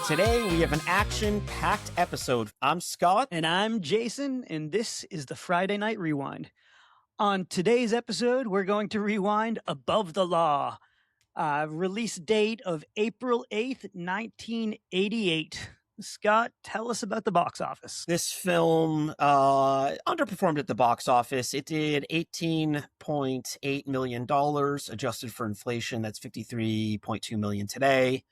Today, we have an action-packed episode. I'm Scott. And I'm Jason, and this is the Friday Night Rewind. On today's episode, we're going to rewind Above the Law. Release date of April 8th, 1988. Scott, tell us about the box office. This film underperformed at the box office. It did $18.8 million, adjusted for inflation. That's $53.2 million today.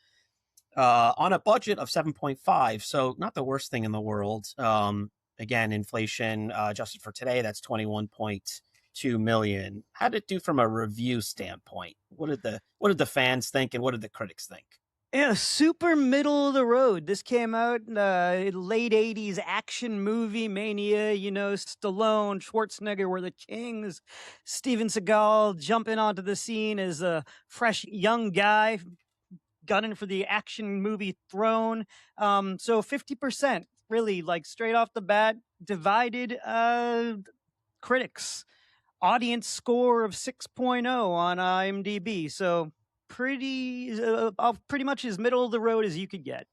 On a budget of 7.5, so not the worst thing in the world. Again, inflation adjusted for today, that's 21.2 million. How did it do from a review standpoint? What did the fans think, and what did the critics think? Yeah, super middle of the road. This came out late 80s action movie mania. You know, Stallone, Schwarzenegger were the kings. Steven Seagal jumping onto the scene as a fresh young guy gunning for the action movie throne. So 50%, really, like straight off the bat, divided critics. Audience score of 6.0 on IMDb. So pretty much as middle of the road as you could get.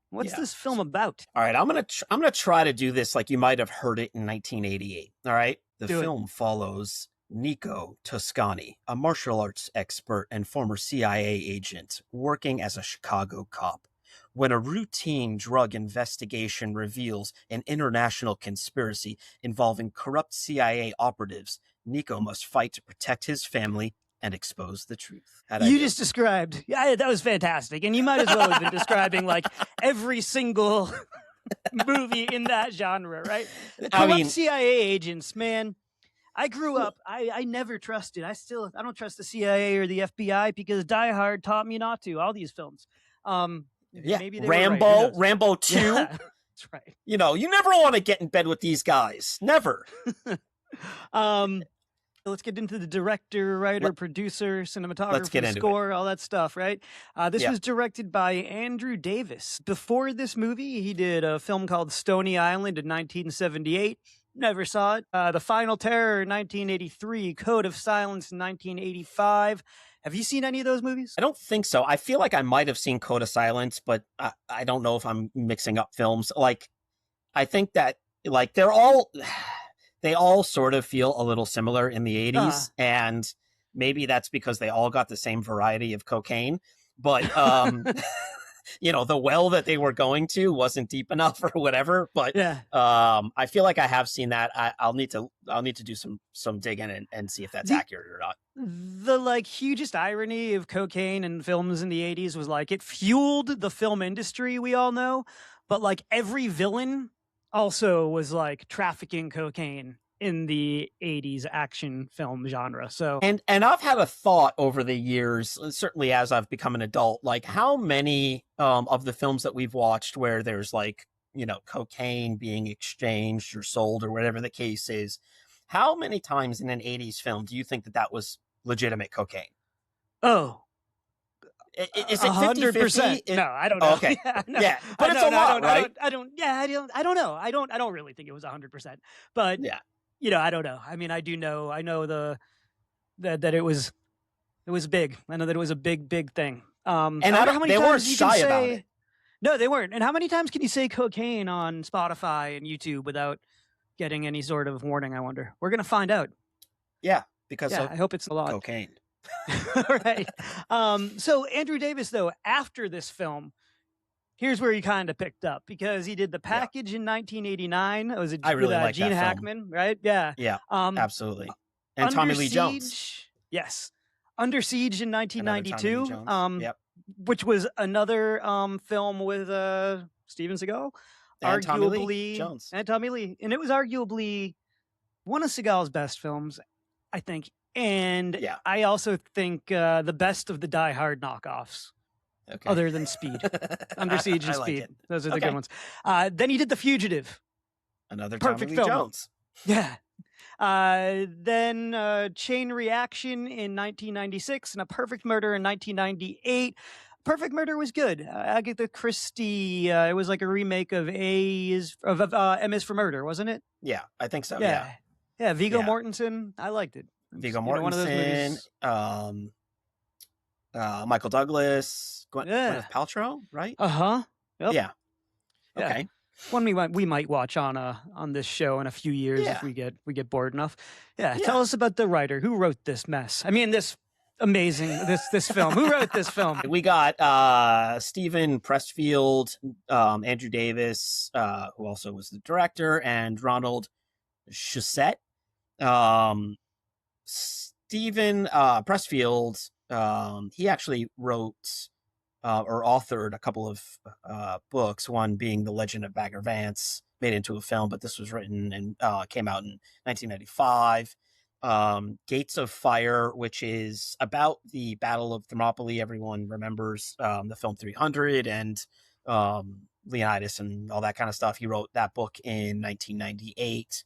What's this film about? All right, I'm gonna try to do this like you might have heard it in 1988. All right, the film follows Nico Toscani, a martial arts expert and former CIA agent working as a Chicago cop. When a routine drug investigation reveals an international conspiracy involving corrupt CIA operatives, Nico must fight to protect his family and expose the truth. You just described, yeah, that was fantastic. And you might as well have been describing like every single movie in that genre, right? Corrupt CIA agents, man. I grew up, I never trusted. I don't trust the CIA or the FBI because Die Hard taught me not to. All these films. Maybe Rambo, right. Rambo 2. Yeah, that's right. You know, you never want to get in bed with these guys. Never. Let's get into the director, writer, producer, cinematographer, score, all that stuff, right? This was directed by Andrew Davis. Before this movie, he did a film called Stony Island in 1978. Never saw it. The Final Terror in 1983, Code of Silence in 1985. Have you seen any of those movies? I don't think so. I feel like I might have seen Code of Silence, but I don't know if I'm mixing up films. Like, I think that like they all sort of feel a little similar in the 80s, and maybe that's because they all got the same variety of cocaine. But you know, the well that they were going to wasn't deep enough or whatever. But I feel like I have seen that. I'll need to do some digging and see if that's accurate or not. The like hugest irony of cocaine in films in the 80s was like it fueled the film industry we all know, but like every villain also was like trafficking cocaine in the 80s action film genre. So and I've had a thought over the years, certainly as I've become an adult, like how many of the films that we've watched where there's like, you know, cocaine being exchanged or sold or whatever the case is, how many times in an 80s film do you think that was legitimate cocaine? Oh, is it 50%? No, I don't know. Oh, okay. Yeah, but it's a lot, right? I don't know. I don't really think it was 100%. But yeah, you know, I don't know. I mean, I know that it was big. I know that it was a big thing. And I don't know how many times you can say, about it. No, they weren't. And how many times can you say cocaine on Spotify and YouTube without getting any sort of warning, I wonder? We're going to find out. Yeah, because I hope it's a lot. Cocaine. All right. So Andrew Davis, though, after this film, here's where he kind of picked up because he did The Package in 1989. It was I really like Gene that Hackman, film. right? Yeah. Yeah, absolutely. And Tommy Lee Jones. Yes. Under Siege in 1992, which was another film with Steven Seagal. And Tommy Lee Jones. And Tommy Lee. And it was arguably one of Seagal's best films, I think. And I also think the best of the Die Hard knockoffs, other than Speed. Under Siege and Speed. Those are the good ones. Then he did The Fugitive. Another perfect Tommy Lee film. Jones. Yeah. Then Chain Reaction in 1996 and A Perfect Murder in 1998. Perfect Murder was good. Agatha Christie. It was like a remake of M is for Murder, wasn't it? Yeah, I think so. Yeah. Viggo Mortensen. I liked it. Viggo Mortensen. Michael Douglas. Gwyneth Paltrow, right? Yeah. Yep. Yeah. Yeah. Okay. One we might watch on this show in a few years if Yeah. we get bored enough. Yeah. Yeah. Tell us about the writer who wrote this mess. I mean, this amazing this film. Who wrote this film? We got Stephen Pressfield, Andrew Davis, who also was the director, and Ronald Shusett. Stephen Pressfield, he actually wrote or authored a couple of books, one being The Legend of Bagger Vance, made into a film, but this was written and came out in 1995. Gates of Fire, which is about the Battle of Thermopylae. Everyone remembers the film 300 and Leonidas and all that kind of stuff. He wrote that book in 1998.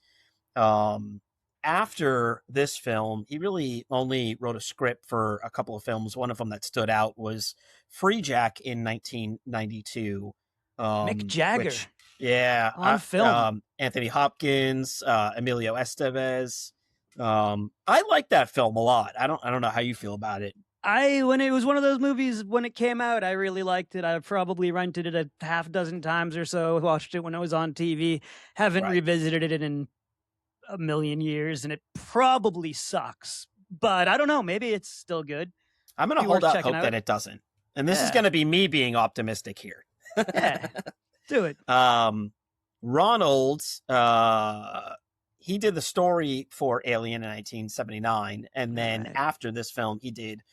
After this film, he really only wrote a script for a couple of films. One of them that stood out was Free Jack in 1992. Mick Jagger Which, yeah, on film. Anthony Hopkins, Emilio Estevez. I like that film a lot. I don't know how you feel about it. When it was one of those movies when it came out, I really liked it. I probably rented it a half dozen times or so. Watched it when it was on TV. Haven't Right. revisited it in a million years, and it probably sucks. But I don't know. Maybe it's still good. I'm going to Be hold worth out checking hope out. that it doesn't. And this is Yeah. going to be me being optimistic here. Yeah, do it. Ronald, he did the story for Alien in 1979, and then Right. after this film, he did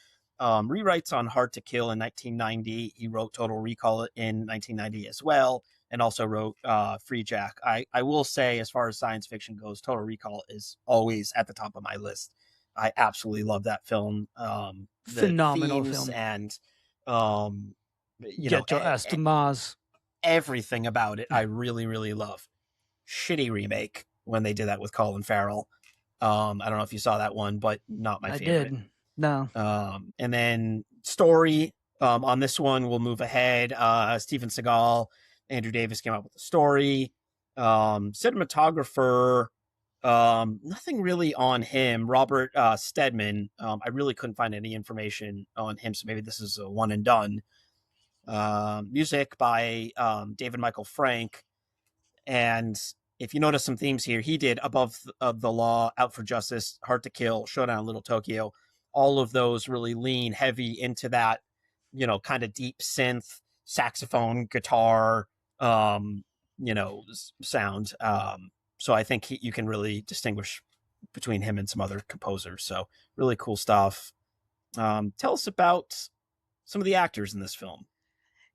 rewrites on Hard to Kill in 1990. He wrote Total Recall in 1990 as well, and also wrote Free Jack. I will say, as far as science fiction goes, Total Recall is always at the top of my list. I absolutely love that film. The Phenomenal themes film. And Get your ass to Mars. everything about it I really, really love. Shitty remake when they did that with Colin Farrell. I don't know if you saw that one, but not my favorite. Did. No. And then story on this one, we'll move ahead. Steven Seagal, Andrew Davis came up with the story. Cinematographer, nothing really on him. Robert Stedman, I really couldn't find any information on him, so maybe this is a one and done. Music by David Michael Frank. And if you notice some themes here, he did Above the Law, Out for Justice, Hard to Kill, Showdown in Little Tokyo. All of those really lean heavy into that, kind of deep synth, saxophone, guitar, sound. So I think you can really distinguish between him and some other composers. So really cool stuff. Tell us about some of the actors in this film.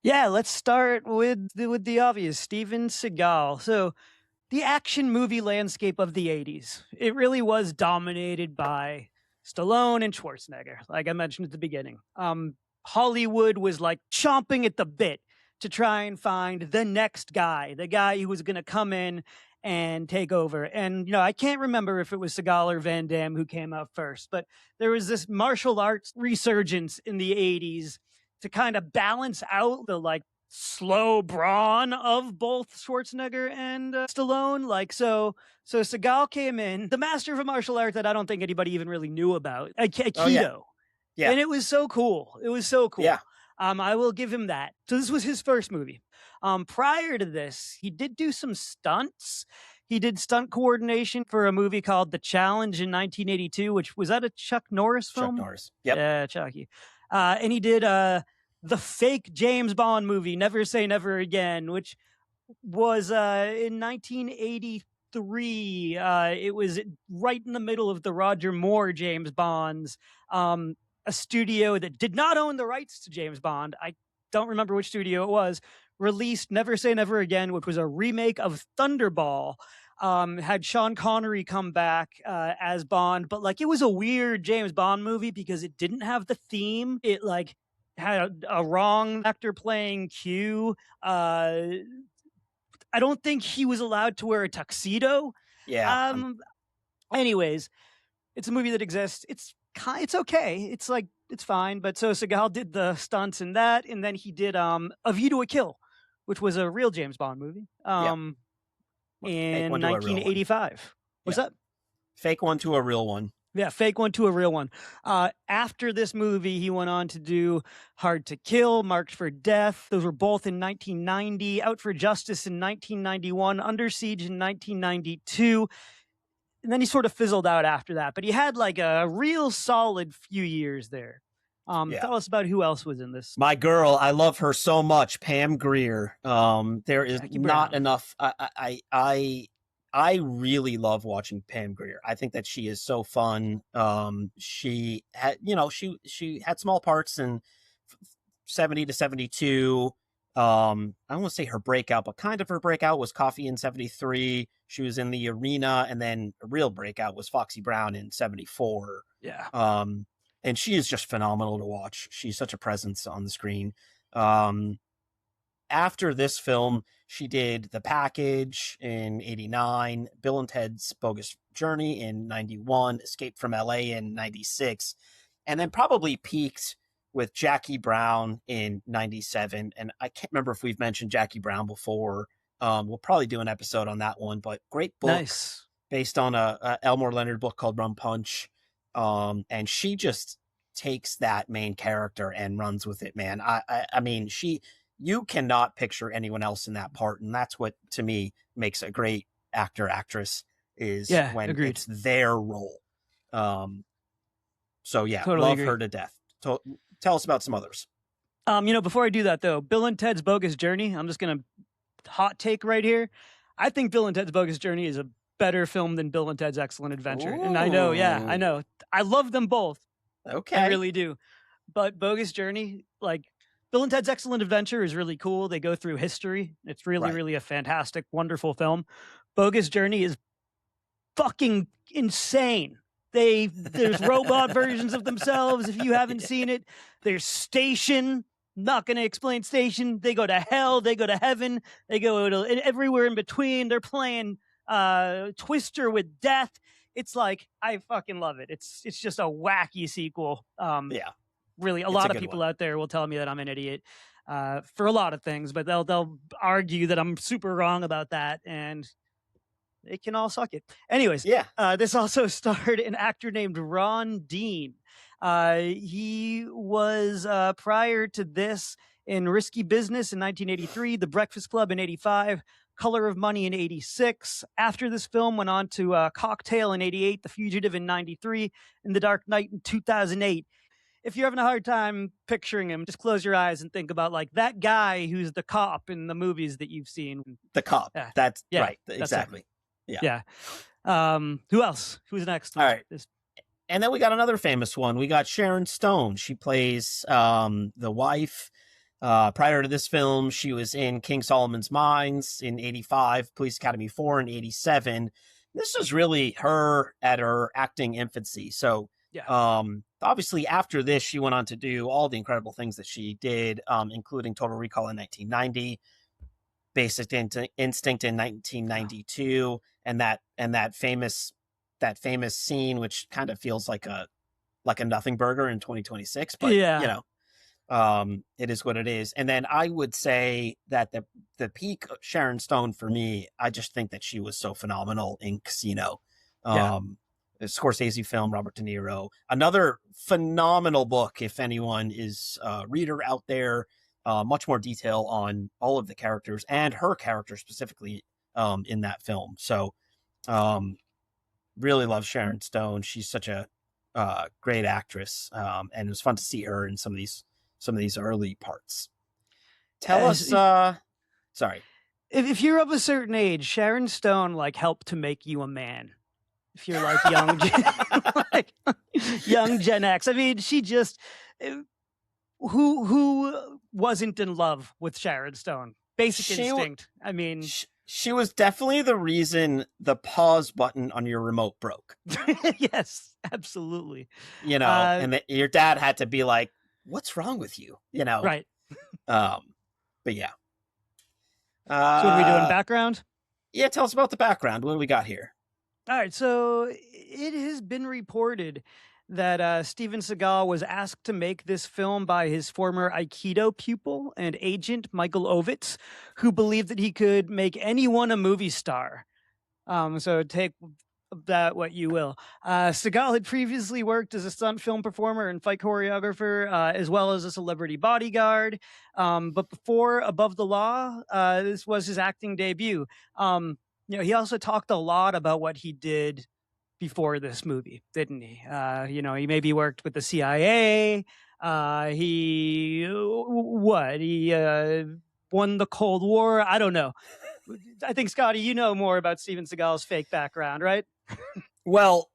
Yeah, let's start with the obvious, Steven Seagal. So, the action movie landscape of the 80s, it really was dominated by Stallone and Schwarzenegger, like I mentioned at the beginning. Hollywood was like chomping at the bit to try and find the next guy, the guy who was going to come in and take over. And, I can't remember if it was Seagal or Van Damme who came out first, but there was this martial arts resurgence in the 80s to kind of balance out the like slow brawn of both Schwarzenegger and Stallone. So Seagal came in, the master of a martial art that I don't think anybody even really knew about, Aikido. Oh, yeah. Yeah. And it was so cool. Yeah. I will give him that. So this was his first movie. Prior to this, he did do some stunts. He did stunt coordination for a movie called The Challenge in 1982, which was that a Chuck Norris film? Chuck Norris. Yep. Yeah, Chucky. And he did the fake James Bond movie, Never Say Never Again, which was in 1983. It was right in the middle of the Roger Moore James Bonds, a studio that did not own the rights to James Bond. I don't remember which studio it was. Released Never Say Never Again, which was a remake of Thunderball. Had Sean Connery come back as Bond, but like it was a weird James Bond movie because it didn't have the theme. It like had a wrong actor playing Q. I don't think he was allowed to wear a tuxedo. Yeah. Anyways, it's a movie that exists. It's okay. It's fine. But so Seagal did the stunts in that, and then he did A View to a Kill, which was a real James Bond movie. In 1985. What's that? Fake one to a real one. Yeah, fake one to a real one. After this movie, he went on to do Hard to Kill, Marked for Death. Those were both in 1990. Out for Justice in 1991. Under Siege in 1992. And then he sort of fizzled out after that. But he had like a real solid few years there. Yeah. Tell us about who else was in this. My girl, I love her so much, Pam Grier. There is Jackie not Brown. enough. I really love watching Pam Grier. I think that she is so fun. She had, she had small parts in 70 to 72. I don't want to say her breakout, but kind of her breakout was Coffee in 73. She was in The Arena, and then a real breakout was Foxy Brown in 74. Yeah. And she is just phenomenal to watch. She's such a presence on the screen. After this film, she did The Package in 89, Bill and Ted's Bogus Journey in 91, Escape from LA in 96, and then probably peaked with Jackie Brown in 97. And I can't remember if we've mentioned Jackie Brown before. We'll probably do an episode on that one, but great book. Nice. Based on a Elmore Leonard book called Rum Punch. And she just takes that main character and runs with it, man. I mean, you cannot picture anyone else in that part. And that's what, to me, makes a great actress is when agreed. It's their role. So yeah, totally love agree. her to death. Tell us about some others. Before I do that though, Bill and Ted's Bogus Journey, I'm just going to hot take right here. I think Bill and Ted's Bogus Journey is a better film than Bill and Ted's Excellent Adventure. Ooh. And I know. I love them both. Okay. I really do. But Bogus Journey, like Bill and Ted's Excellent Adventure is really cool. They go through history. It's really, really a fantastic, wonderful film. Bogus Journey is fucking insane. There's robot versions of themselves. If you haven't seen it, there's Station. Not going to explain Station. They go to hell. They go to heaven. They go to everywhere in between. They're playing Twister with death. It's like, I fucking love it. It's just a wacky sequel. Really, a lot of people out there will tell me that I'm an idiot for a lot of things, but they'll argue that I'm super wrong about that, and they can all suck it. Anyways, this also starred an actor named Ron Dean. He was prior to this in Risky Business in 1983, The Breakfast Club in 85, Color of Money in 86. After this film, went on to Cocktail in 88, The Fugitive in 93, and The Dark Knight in 2008. If you're having a hard time picturing him, just close your eyes and think about like that guy who's the cop in the movies that you've seen. The cop. That's right. Exactly. Yeah. Who else? Who's next? All right. And then we got another famous one. We got Sharon Stone. She plays the wife. Prior to this film, she was in King Solomon's Mines in 85, Police Academy 4 in 87. This was really her at her acting infancy. So obviously after this, she went on to do all the incredible things that she did, including Total Recall in 1990, Basic Instinct in 1992, and that famous scene, which kind of feels like a nothing burger in 2026, but it is what it is. And then I would say that the peak of Sharon Stone for me, I just think that she was so phenomenal in Casino. A Scorsese film, Robert De Niro. Another phenomenal book, if anyone is a reader out there. Much more detail on all of the characters and her character specifically in that film. So really love Sharon Stone. She's such a great actress, and it was fun to see her in some of these early parts. Tell us, sorry. If you're of a certain age, Sharon Stone like helped to make you a man. If you're like young, young Gen X, I mean, she just who wasn't in love with Sharon Stone? Basic Instinct. I mean, she was definitely the reason the pause button on your remote broke. Yes, absolutely. And your dad had to be like, "What's wrong with you?" Right. But yeah. So what are we doing? Background? Yeah, tell us about the background. What do we got here? All right, so it has been reported that Steven Seagal was asked to make this film by his former Aikido pupil and agent, Michael Ovitz, who believed that he could make anyone a movie star. So take that what you will. Seagal had previously worked as a stunt film performer and fight choreographer, as well as a celebrity bodyguard. But before Above the Law, this was his acting debut. He also talked a lot about what he did before this movie, didn't he? He maybe worked with the CIA. He won the Cold War. I don't know. I think, Scotty, you know more about Steven Seagal's fake background, right? Well,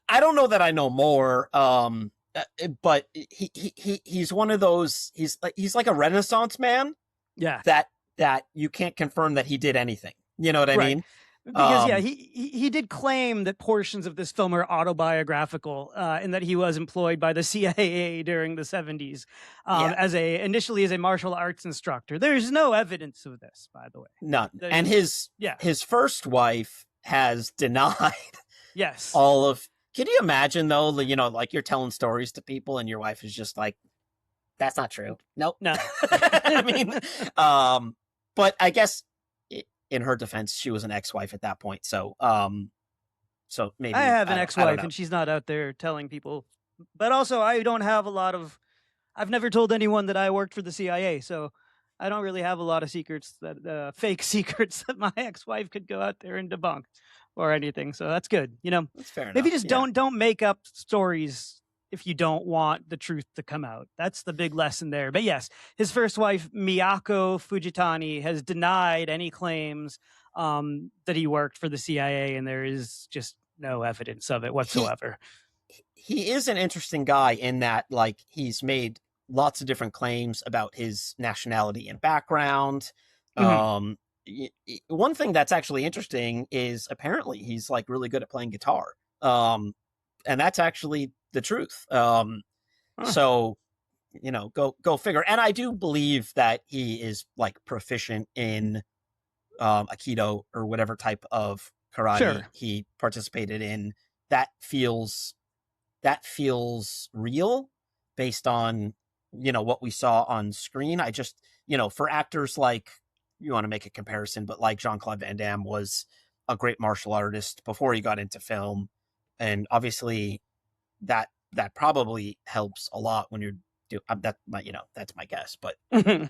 I don't know that I know more. But he's one of those. He's like a Renaissance man. Yeah. That you can't confirm that he did anything. You know what I mean? Because he did claim that portions of this film are autobiographical, and that he was employed by the CIA during the 70s initially as a martial arts instructor. There's no evidence of this, by the way. None. And his first wife has denied yes all of. Can you imagine though? Like you're telling stories to people and your wife is just like, "That's not true." Nope. No. I mean, but I guess. In her defense, she was an ex-wife at that point, so maybe I have an ex-wife, and she's not out there telling people. But also, I don't have a lot of. I've never told anyone that I worked for the CIA, so I don't really have a lot of secrets fake secrets that my ex-wife could go out there and debunk or anything. So that's good. That's fair enough. Maybe just don't make up stories if you don't want the truth to come out. That's the big lesson there. But yes, his first wife, Miyako Fujitani, has denied any claims that he worked for the CIA, and there is just no evidence of it whatsoever. He is an interesting guy in that, like, he's made lots of different claims about his nationality and background. Mm-hmm. One thing that's actually interesting is apparently he's like really good at playing guitar. And that's actually the truth. So, go figure. And I do believe that he is like proficient in Aikido or whatever type of karate he participated in. That feels real based on, what we saw on screen. I just, for actors like, you want to make a comparison, but like Jean-Claude Van Damme was a great martial artist before he got into film. And obviously that probably helps a lot when you're doing that. That's my guess, but I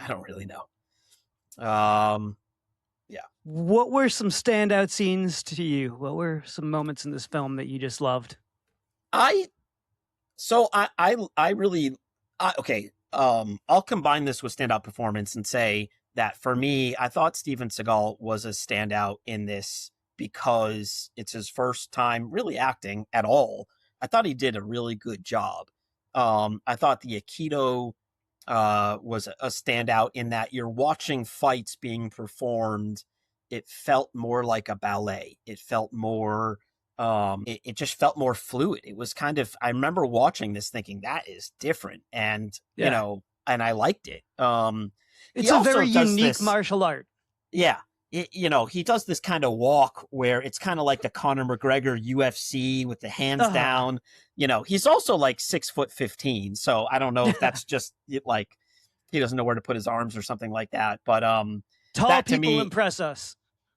don't really know. Yeah. What were some standout scenes to you? What were some moments in this film that you just loved? Okay. I'll combine this with standout performance and say that for me, I thought Steven Seagal was a standout in this because it's his first time really acting at all. I thought he did a really good job. I thought the Aikido was a standout in that you're watching fights being performed. It felt more like a ballet. It felt more, it just felt more fluid. It was kind of, I remember watching this thinking that is different. And, and I liked it. It's a very unique martial art. Yeah. He does this kind of walk where it's kind of like the Conor McGregor UFC with the hands down. He's also like 6'15", so I don't know if that's just like he doesn't know where to put his arms or something like that. But tall that, people to me, impress us.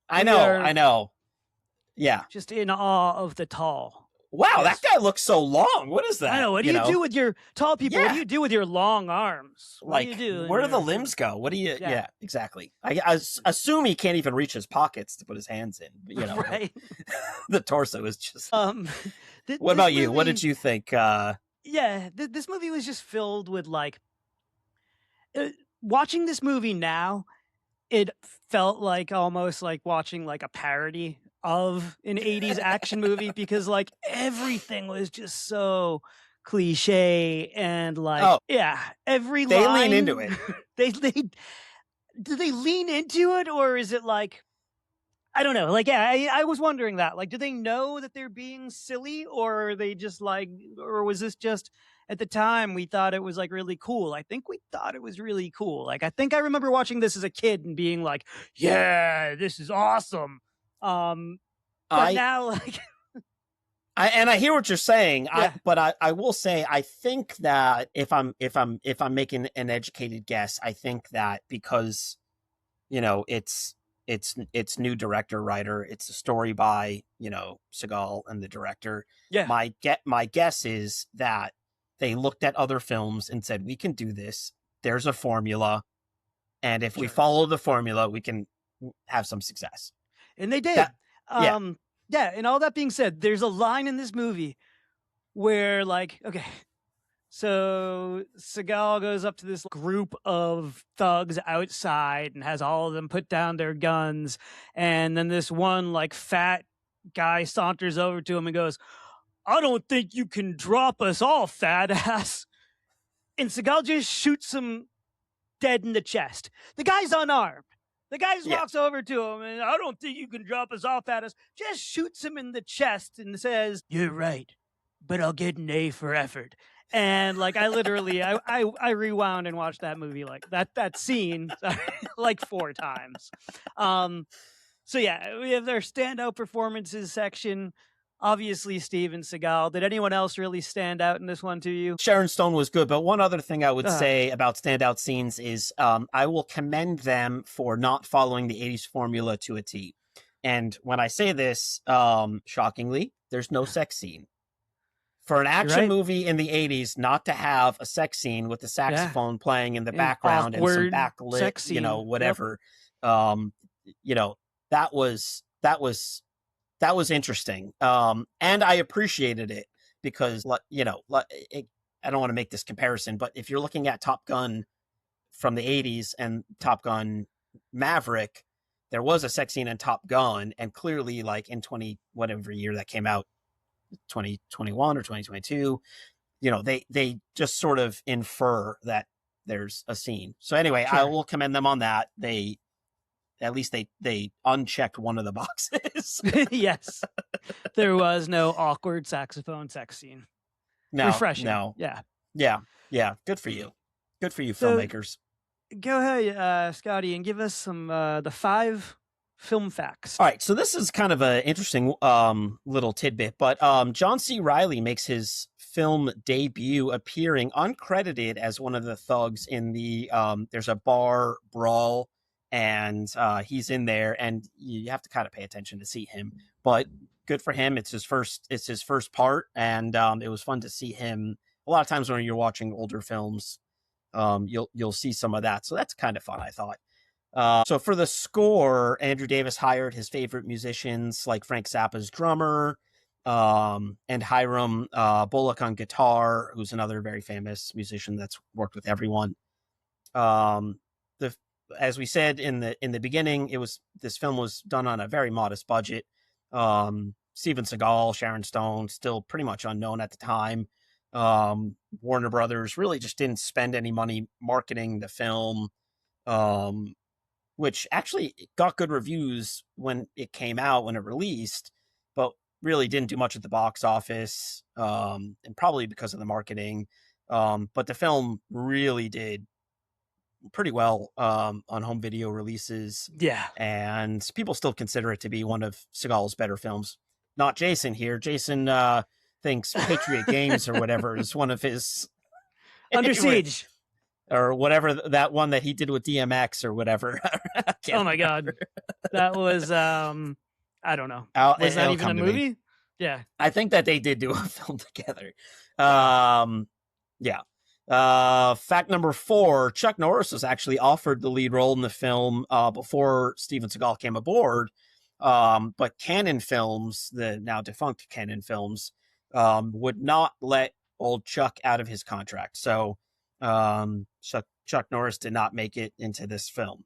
I know. Yeah, just in awe of the tall. Wow, that guy looks so long. What is that? I know. What do you do with your tall people? Yeah. What do you do with your long arms? What do you do? Where do the limbs go? What do you? Yeah, exactly. I assume he can't even reach his pockets to put his hands in. But, right? The torso is just. What about you? What did you think? This movie was just filled with like. Watching this movie now, it felt like almost like watching like a parody of an 80s action movie because like everything was just so cliche and like every they line, lean into it. Do they lean into it, or is it like I don't know, like I was wondering that, like, do they know that they're being silly, or are they just like, or was this just at the time we thought it was like really cool? I think we thought it was really cool. Like I think I remember watching this as a kid and being like, yeah, this is awesome. But now, like, I hear what you're saying. But I will say, I think that if I'm making an educated guess, I think that because, it's its new director writer. It's a story by Seagal and the director. Yeah, My guess is that they looked at other films and said, we can do this. There's a formula, and if we sure. follow the formula, we can have some success. And they That did. yeah, Yeah, and all that being said, there's a line in this movie where, like, okay, so Seagal goes up to this group of thugs outside and has all of them put down their guns. And then this one, like, fat guy saunters over to him and goes, I don't think you can drop us all, fat ass. And Seagal just shoots him dead in the chest. The guy's unarmed. The guy just yeah. walks over to him and, I don't think you can drop us off at us. Just shoots him in the chest and says, you're right, but I'll get an A for effort. And like, I literally, I rewound and watched that movie, like that scene like 4 times. So yeah, we have their standout performances section. Obviously, Steven Seagal. Did anyone else really stand out in this one to you? Sharon Stone was good, but one other thing I would Uh, say about standout scenes is I will commend them for not following the 80s formula to a T. And when I say this, shockingly, there's no sex scene. For an action right. movie in the 80s, not to have a sex scene with the saxophone playing in the An background and some awkward backlit, sex scene. Yep. whatever. That was interesting. And I appreciated it because, I don't want to make this comparison, but if you're looking at Top Gun from the 80s and Top Gun Maverick, there was a sex scene in Top Gun, and clearly, like in 20 whatever year that came out, 2021 or 2022, they just sort of infer that there's a scene. So anyway, Sure. I will commend them on that. At least they unchecked one of the boxes. Yes. There was no awkward saxophone sex scene. No, Refreshing. no. Yeah. Yeah. Good for you. Good for you, So- filmmakers. Go ahead, Scotty, and give us some the 5 film facts. All right, so this is kind of an interesting little tidbit, but John C. Reilly makes his film debut appearing uncredited as one of the thugs in the there's a bar brawl, and he's in there, and you have to kind of pay attention to see him. But good for him. It's his first part, and it was fun to see him. A lot of times when you're watching older films, you'll see some of that. So that's kind of fun, I thought. So for the score, Andrew Davis hired his favorite musicians like Frank Zappa's drummer, and Hiram Bullock on guitar, who's another very famous musician that's worked with everyone. As we said in the beginning, this film was done on a very modest budget. Steven Seagal, Sharon Stone, still pretty much unknown at the time. Warner Brothers really just didn't spend any money marketing the film, which actually got good reviews when it came out, when it released, but really didn't do much at the box office, and probably because of the marketing. But the film really did pretty well on home video releases. Yeah. And people still consider it to be one of Seagal's better films. Not Jason here. Jason thinks Patriot Games or whatever is one of his... Under Siege. Or whatever, that one that he did with DMX or whatever. Oh my God. That was, I don't know. Was that even a movie? Yeah. I think that they did do a film together. Yeah. Fact number 4, Chuck Norris was actually offered the lead role in the film before Steven Seagal came aboard. But Cannon Films, the now defunct Cannon Films, would not let old Chuck out of his contract. So Chuck Norris did not make it into this film.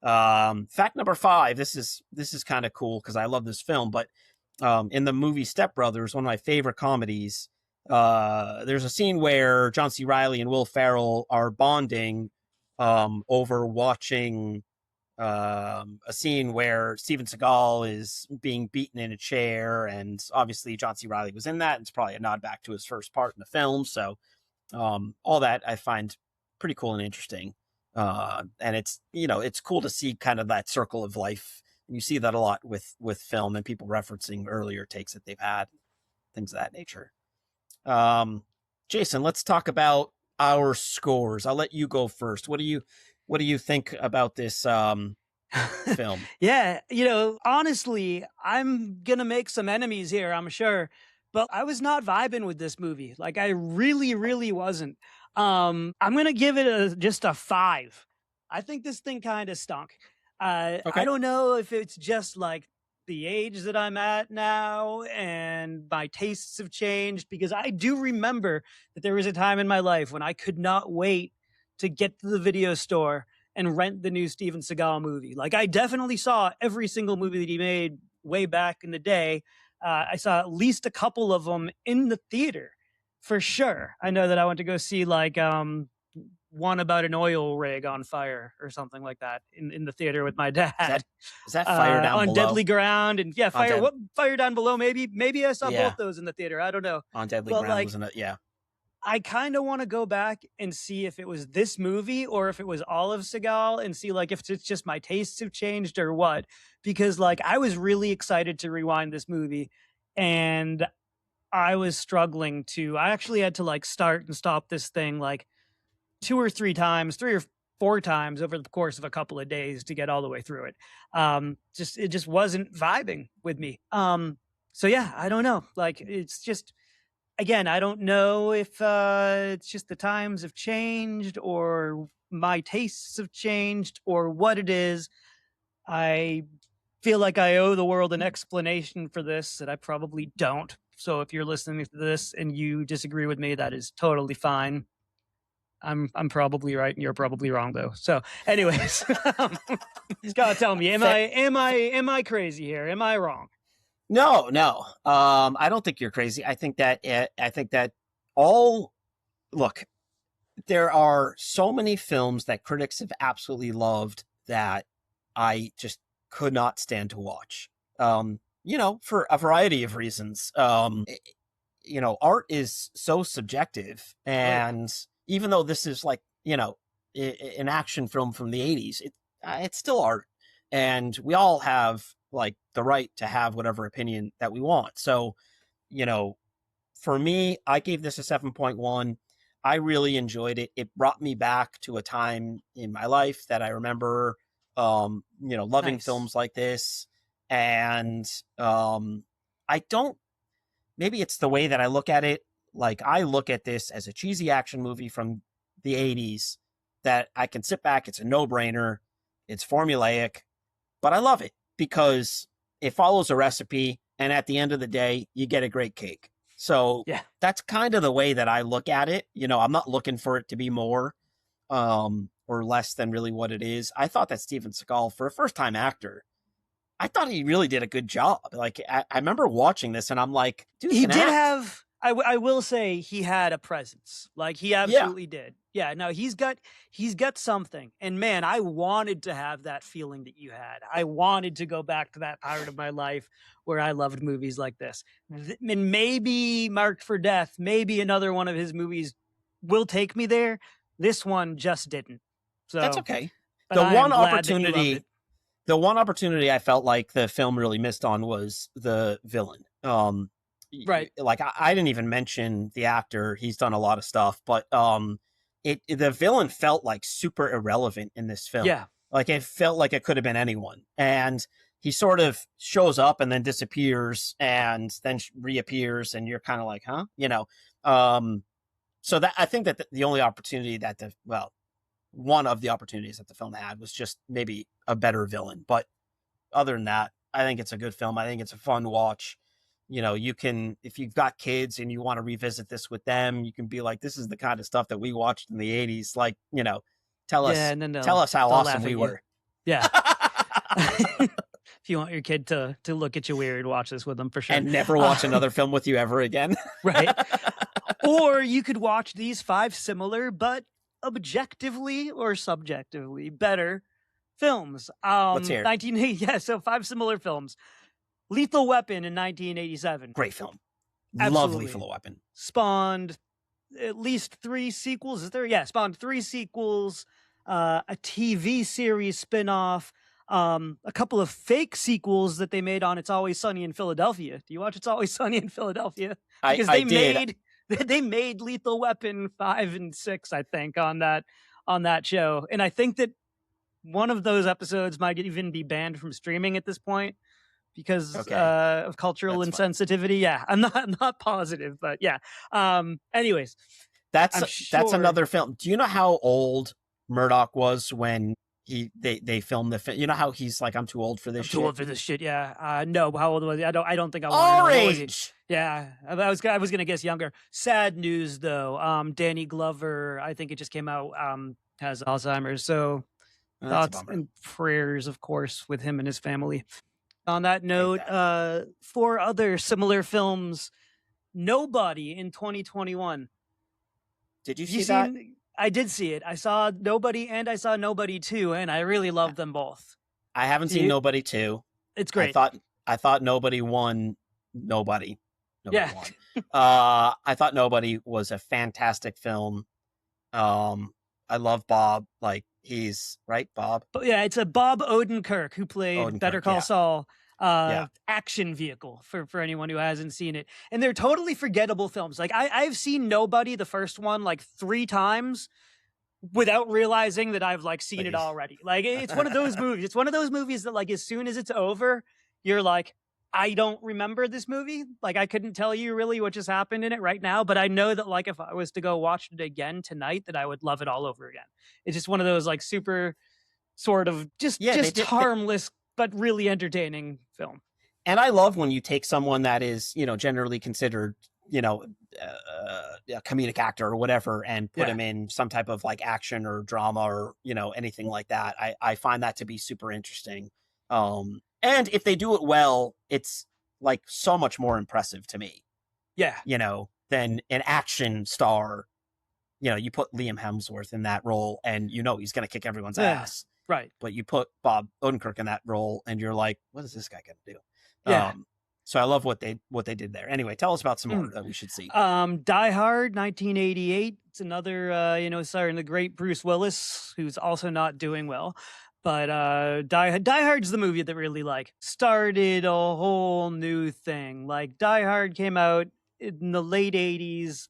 Fact number 5, this is kind of cool because I love this film, but in the movie Step Brothers, one of my favorite comedies, there's a scene where John C. Reilly and Will Ferrell are bonding over watching a scene where Steven Seagal is being beaten in a chair, and obviously John C. Reilly was in that. It's probably a nod back to his first part in the film. So all that I find pretty cool and interesting. And it's cool to see kind of that circle of life. And you see that a lot with film and people referencing earlier takes that they've had, things of that nature. Jason, let's talk about our scores. I'll let you go first. What do you think about this film. Yeah, honestly, I'm gonna make some enemies here, I'm sure, but I was not vibing with this movie. Like, I really, really wasn't. I'm gonna give it just a 5. I think this thing kind of stunk. I Okay. don't know if it's just like the age that I'm at now and my tastes have changed, because I do remember that there was a time in my life when I could not wait to get to the video store and rent the new Steven Seagal movie. Like, I definitely saw every single movie that he made way back in the day. I saw at least a couple of them in the theater for sure. I know that I went to go see like one about an oil rig on fire or something like that in the theater with my Is dad. that is that Fire Down On Below? Deadly Ground, and yeah, On Dead Fire Down Below. Maybe I saw both Yeah, those in the theater. I don't know, on Deadly but Ground like, wasn't it? Yeah. I kind of want to go back and see if it was this movie or if it was all of Seagal, and see like if it's just my tastes have changed or what. Because like, I was really excited to rewind this movie, and I was struggling to. I actually had to like start and stop this thing like 3 or 4 times over the course of a couple of days to get all the way through it. Just it just wasn't vibing with me. So yeah, I don't know. Like, it's just, again, I don't know if it's just the times have changed or my tastes have changed or what it is. I feel like I owe the world an explanation for this that I probably don't. So if you're listening to this and you disagree with me, that is totally fine. I'm probably right and you're probably wrong though. So anyways, Scott, tell me, am I crazy here? Am I wrong? No, no. I don't think you're crazy. I think that all look, there are so many films that critics have absolutely loved that I just could not stand to watch. For a variety of reasons. Art is so subjective, Oh yeah. and even though this is like, an action film from the 80s, it's still art, and we all have like the right to have whatever opinion that we want. So, you know, for me, I gave this a 7.1. I really enjoyed it. It brought me back to a time in my life that I remember, loving Nice. films like this. And I don't, maybe it's the way that I look at it. Like, I look at this as a cheesy action movie from the 80s that I can sit back. It's a no brainer. It's formulaic, but I love it because it follows a recipe. And at the end of the day, you get a great cake. So Yeah. that's kind of the way that I look at it. I'm not looking for it to be more or less than really what it is. I thought that Steven Seagal, for a first time actor, I thought he really did a good job. Like, I remember watching this and I'm like, dude He can did act. have, I will say he had a presence. Like, he Yeah. absolutely did. Yeah, no, he's got something. And man, I wanted to have that feeling that you had. I wanted to go back to that part of my life where I loved movies like this. And maybe Marked for Death, maybe another one of his movies will take me there. This one just didn't. That's So, okay. but The I one am glad that you loved opportunity it. the one opportunity I felt like the film really missed on was the villain. Right. Like, I didn't even mention the actor. He's done a lot of stuff, but the villain felt like super irrelevant in this film. Yeah. Like, it felt like it could have been anyone, and he sort of shows up and then disappears and then reappears, and you're kind of like, huh, So that, I think that the only opportunity that one of the opportunities that the film had was just maybe a better villain. But other than that, I think it's a good film. I think it's a fun watch. You can, if you've got kids and you want to revisit this with them, you can be like, this is the kind of stuff that we watched in the 80s. Like, tell Yeah, us, and then tell us how they'll awesome laugh we at you. were. Yeah. If you want your kid to look at you weird, watch this with them for sure. And never watch another film with you ever again. Right. Or you could watch these 5 similar but objectively or subjectively better films. Let's hear it. 1980, yeah, so 5 similar films. Lethal Weapon in 1987. Great film. Absolutely. Lovely Full of Weapon. Spawned at least 3 sequels. Is there? Yeah, spawned 3 sequels, a TV series spin-off, a couple of fake sequels that they made on It's Always Sunny in Philadelphia. Do you watch It's Always Sunny in Philadelphia? Because I did. They made Lethal Weapon 5 and 6, I think, on that show. And I think that one of those episodes might even be banned from streaming at this point because Okay, of cultural that's fine. insensitivity. Yeah, I'm not positive, but yeah. Anyways, That's I'm that's sure another film. Do you know how old Murdoch was when they filmed the film? You know how he's like, I'm too old for this I'm too shit. old for this shit. Yeah. No, how old was he? I don't think I want to know. Our What was he? age. Yeah, I was gonna guess younger. Sad news though. Danny Glover, I think it just came out, has Alzheimer's. So That's a thoughts bummer. and prayers, of course, with him and his family. On that Hate note, that. 4 other similar films. Nobody in 2021. Did you Have you see that? seen? I did see it. I saw Nobody and I saw Nobody 2, and I really loved them both. I haven't Do seen you? Nobody 2. It's I great. thought I thought Nobody won. Nobody. Nobody Yeah. won. I thought Nobody was a fantastic film. I love Bob. Like, he's right, Bob But yeah, it's a Bob Odenkirk who played Better Odenkirk. Call Yeah, Saul. yeah. Action vehicle for anyone who hasn't seen it, and they're totally forgettable films. Like I've seen Nobody, the first one, like 3 times without realizing that I've like seen it Please. already. Like it's one of those movies. It's one of those movies that like as soon as it's over, you're like, I don't remember this movie. Like I couldn't tell you really what just happened in it right now, but I know that like if I was to go watch it again tonight, that I would love it all over again. It's just one of those like super sort of Yeah, just harmless but really entertaining film. and I love when you take someone that is, generally considered, a comedic actor or whatever, and put Yeah. him in some type of like action or drama or anything like that. I find that to be super interesting. And if they do it well, it's like so much more impressive to me, Yeah. than an action star. You put Liam Hemsworth in that role, and he's gonna kick everyone's Yeah. ass. Right. But you put Bob Odenkirk in that role, and you're like, what is this guy gonna do? Yeah. So I love what they did there. Anyway, tell us about some more that we should see. Die Hard, 1988. It's another, starring the great Bruce Willis, who's also not doing well. But Die Hard's the movie that really like started a whole new thing. Like Die Hard came out in the late 80s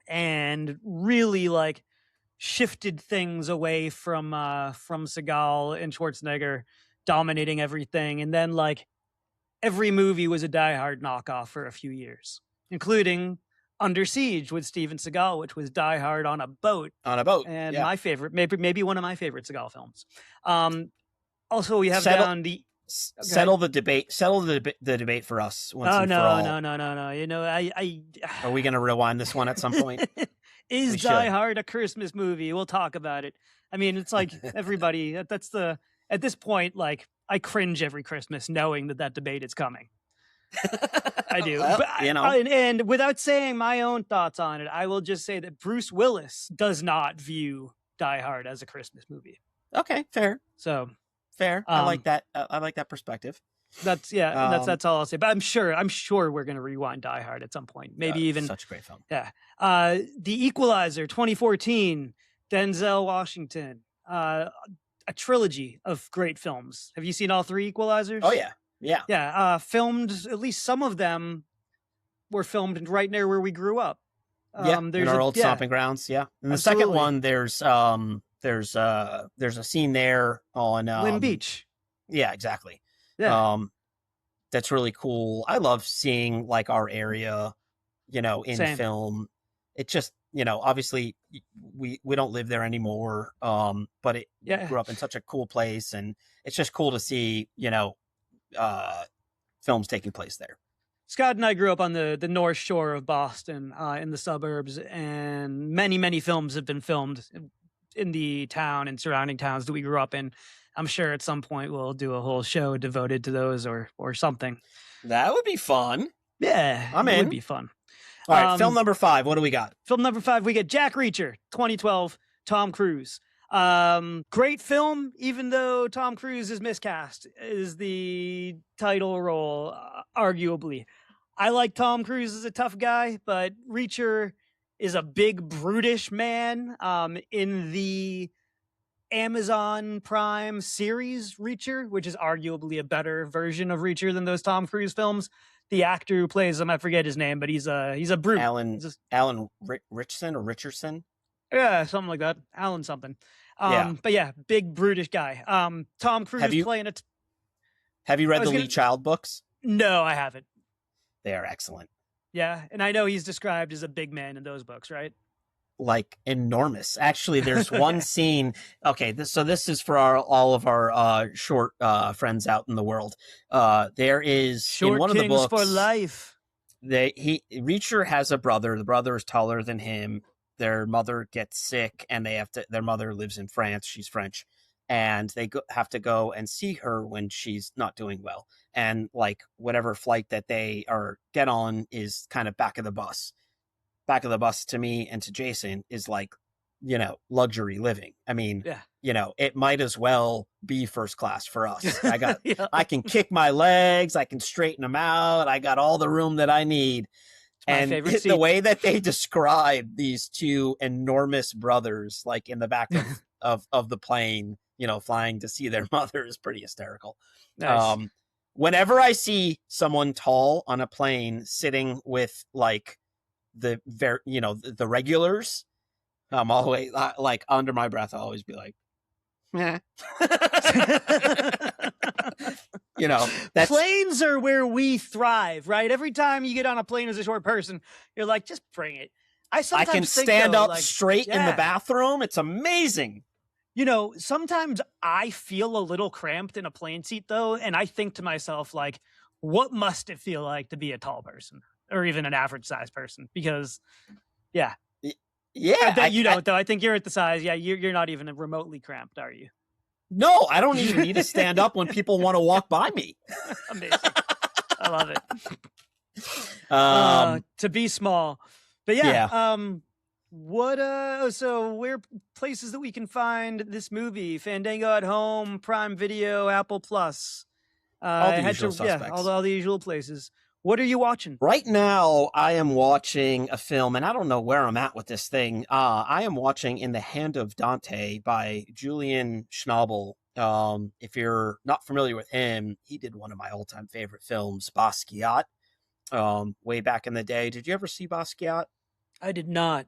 and really like shifted things away from Seagal and Schwarzenegger dominating everything. And then like every movie was a Die Hard knockoff for a few years, including Under Siege with Steven Seagal, which was Die Hard on a boat. On a boat. And Yeah. my favorite, maybe one of my favorite Seagal films. Also, we have Settle- down the Settle the debate. Settle the debate for us once oh and for no all. no. I Are we going to rewind this one at some point? Is We Die should. Hard a Christmas movie? We'll talk about it. I mean, it's like everybody. At this point, like I cringe every Christmas knowing that debate is coming. I do. Well, But I- and without saying my own thoughts on it, I will just say that Bruce Willis does not view Die Hard as a Christmas movie. Okay, fair. So I like that. I like that perspective. that's that's all I'll say. But I'm sure we're gonna rewind Die Hard at some point. Maybe even such a great film. Yeah. The Equalizer, 2014, Denzel Washington. A trilogy of great films. Have you seen all 3 Equalizers? Oh yeah, yeah. Yeah. Filmed, at least some of them were filmed right near where we grew up. In our old stomping grounds. Yeah. And the second Absolutely. one, there's a scene there on Lynn Beach. Yeah, exactly. Yeah. That's really cool. I love seeing like our area, in Same. film. It just, obviously we don't live there anymore. But it grew up in such a cool place, and it's just cool to see, films taking place there. Scott and I grew up on the North Shore of Boston, in the suburbs, and many films have been filmed in the town and surrounding towns that we grew up in. I'm sure at some point we'll do a whole show devoted to those or something. That would be fun. Yeah, I'm it in. would be fun. All right, film number 5. What do we got? Film number 5, we get Jack Reacher, 2012, Tom Cruise. Great film, even though Tom Cruise is miscast is the title role, arguably. I like Tom Cruise as a tough guy, but Reacher is a big, brutish man. In the Amazon Prime series Reacher, which is arguably a better version of Reacher than those Tom Cruise films. The actor who plays him, I forget his name, but he's a brute. Alan Richson or Richardson? Yeah, something like that. Alan something. Yeah. But yeah, big brutish guy. Tom Have Cruise you playing it. have you I read was the gonna. Lee Child books? No, I haven't. They are excellent. Yeah, and I know he's described as a big man in those books, right? Like enormous. Actually, there's one scene. Okay, this is for all of our short friends out in the world. There is in Short one of the kings for books. life. Reacher has a brother. The brother is taller than him. Their mother gets sick, and their mother lives in France. She's French, and have to go and see her when she's not doing well. And like whatever flight that they are get on is kind of back of the bus. Back of the bus to me and to Jason is like, luxury living. I mean, Yeah. it might as well be first class for us. Yeah. I can kick my legs, I can straighten them out, I got all the room that I need. It's my And favorite the seat. way that they describe these two enormous brothers, like in the back of the plane, flying to see their mother, is pretty hysterical. Nice. Whenever I see someone tall on a plane sitting with like the regulars, I'm always like under my breath. I'll always be like, "Meh." That's Planes are where we thrive, right? Every time you get on a plane as a short person, you're like, just bring it. I can think, stand though, up like, straight in the yeah. bathroom. It's amazing. Sometimes I feel a little cramped in a plane seat, though, and I think to myself, like, what must it feel like to be a tall person or even an average size person? Because, yeah, Yeah, I bet you don't, though. I think you're at the size. Yeah, you're not even remotely cramped, are you? No, I don't even need to stand up when people want to walk by me. Amazing. I love it. To be small. But yeah. So where places that we can find this movie? Fandango at Home, Prime Video, Apple Plus. All the usual suspects. Yeah, all the usual places. What are you watching? Right now, I am watching a film, and I don't know where I'm at with this thing. I am watching In the Hand of Dante by Julian Schnabel. If you're not familiar with him, he did one of my all-time favorite films, Basquiat, way back in the day. Did you ever see Basquiat? I did not.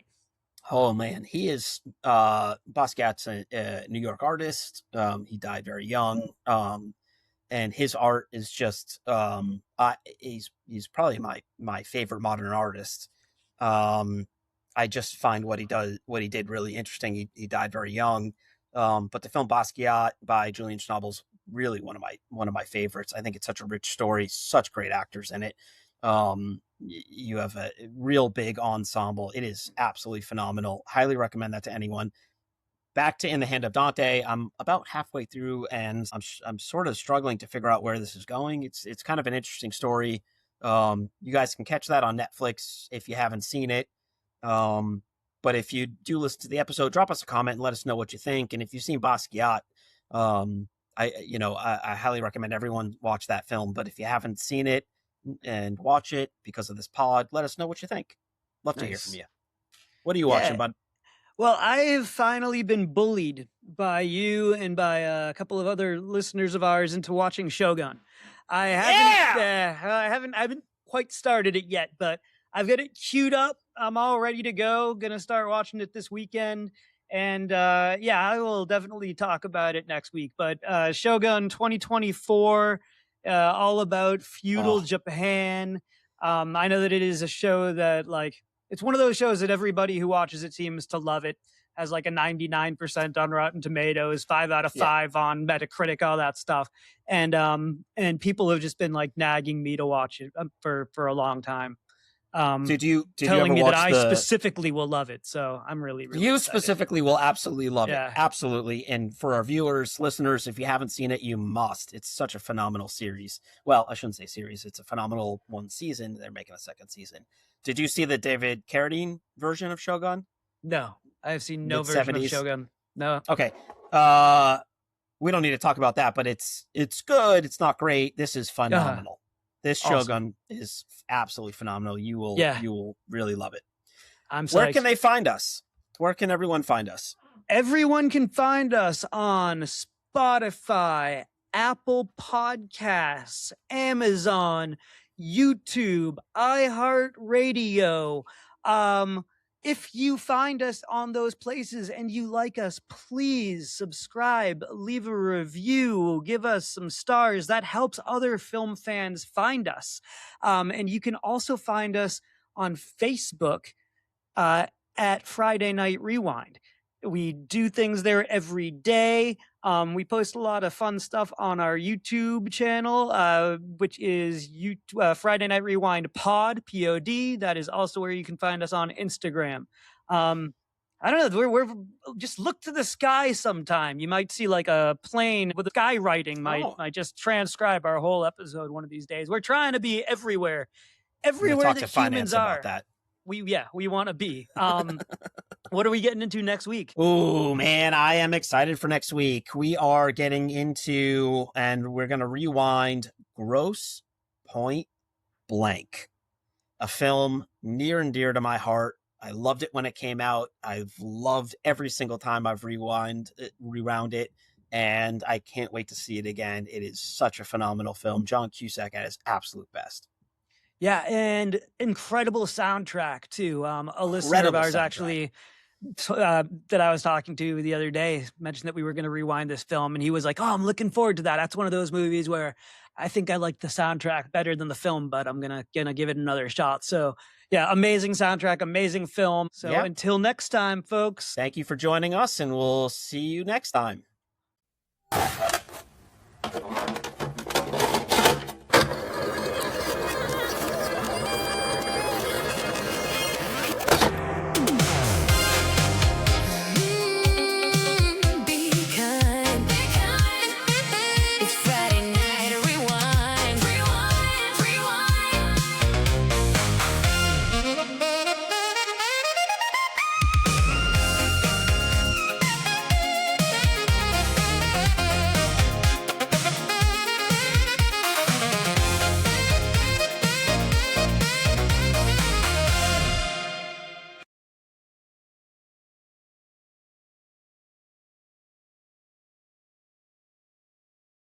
Oh, man. He is, Basquiat's a New York artist. He died very young. And his art is just he's probably my favorite modern artist. I just find what he did really interesting. He died very young, but the film Basquiat by Julian Schnabel's really one of my favorites. I think it's such a rich story, such great actors in it. You have a real big ensemble. It is absolutely phenomenal. Highly recommend that to anyone. Back to In the Hand of Dante, I'm about halfway through, and I'm sort of struggling to figure out where this is going. It's kind of an interesting story. You guys can catch that on Netflix if you haven't seen it. But if you do listen to the episode, drop us a comment and let us know what you think. And if you've seen Basquiat, I highly recommend everyone watch that film. But if you haven't seen it and watch it because of this pod, let us know what you think. Love to hear from you. What are you watching, bud? Well, I've finally been bullied by you and by a couple of other listeners of ours into watching Shogun. I haven't quite started it yet, but I've got it queued up. I'm all ready to go. Gonna start watching it this weekend. And I will definitely talk about it next week. But Shogun 2024, all about feudal Japan. I know that it is a show that it's one of those shows that everybody who watches it seems to love it. Has like a 99% on Rotten Tomatoes, 5 out of 5 on Metacritic, all that stuff. And people have just been like nagging me to watch it for a long time. Did you telling ever me watch that I specifically will love it? So I'm really you excited. Specifically will absolutely love it. Absolutely. And for our viewers, listeners, if you haven't seen it, you must. It's such a phenomenal series. Well, I shouldn't say series. It's a phenomenal one season. They're making a second season. Did you see the David Carradine version of Shogun? No, I have seen no version of Shogun. No. Okay. We don't need to talk about that, but it's good. It's not great. This is phenomenal. This Shogun is absolutely phenomenal. You will really love it. I'm psyched. Where can they find us? Where can everyone find us? Everyone can find us on Spotify, Apple Podcasts, Amazon, YouTube, iHeartRadio, If you find us on those places and you like us, please subscribe, leave a review, give us some stars. That helps other film fans find us. And you can also find us on Facebook uh, at Friday Night Rewind. We do things there every day. We post a lot of fun stuff on our YouTube channel, which is Friday Night Rewind Pod, POD. That is also where you can find us on Instagram. I don't know. We're just look to the sky sometime. You might see like a plane with skywriting Oh, might just transcribe our whole episode one of these days. We're trying to be everywhere, I'm going to everywhere talk that to humans finance about are. that. We want to be. What are we getting into next week? Oh man, I am excited for next week. We are getting into, and we're going to rewind Gross Point Blank, a film near and dear to my heart. I loved it when it came out. I've loved every single time I've rewound it, and I can't wait to see it again. It is such a phenomenal film. John Cusack at his absolute best. Yeah, and incredible soundtrack too. A listener of Incredible ours soundtrack. actually that I was talking to the other day mentioned that we were going to rewind this film, and he was like, "Oh, I'm looking forward to that. That's one of those movies where I think I like the soundtrack better than the film, but I'm gonna give it another shot." So yeah, amazing soundtrack, amazing film. So Yeah. until next time, folks. Thank you for joining us, and we'll see you next time.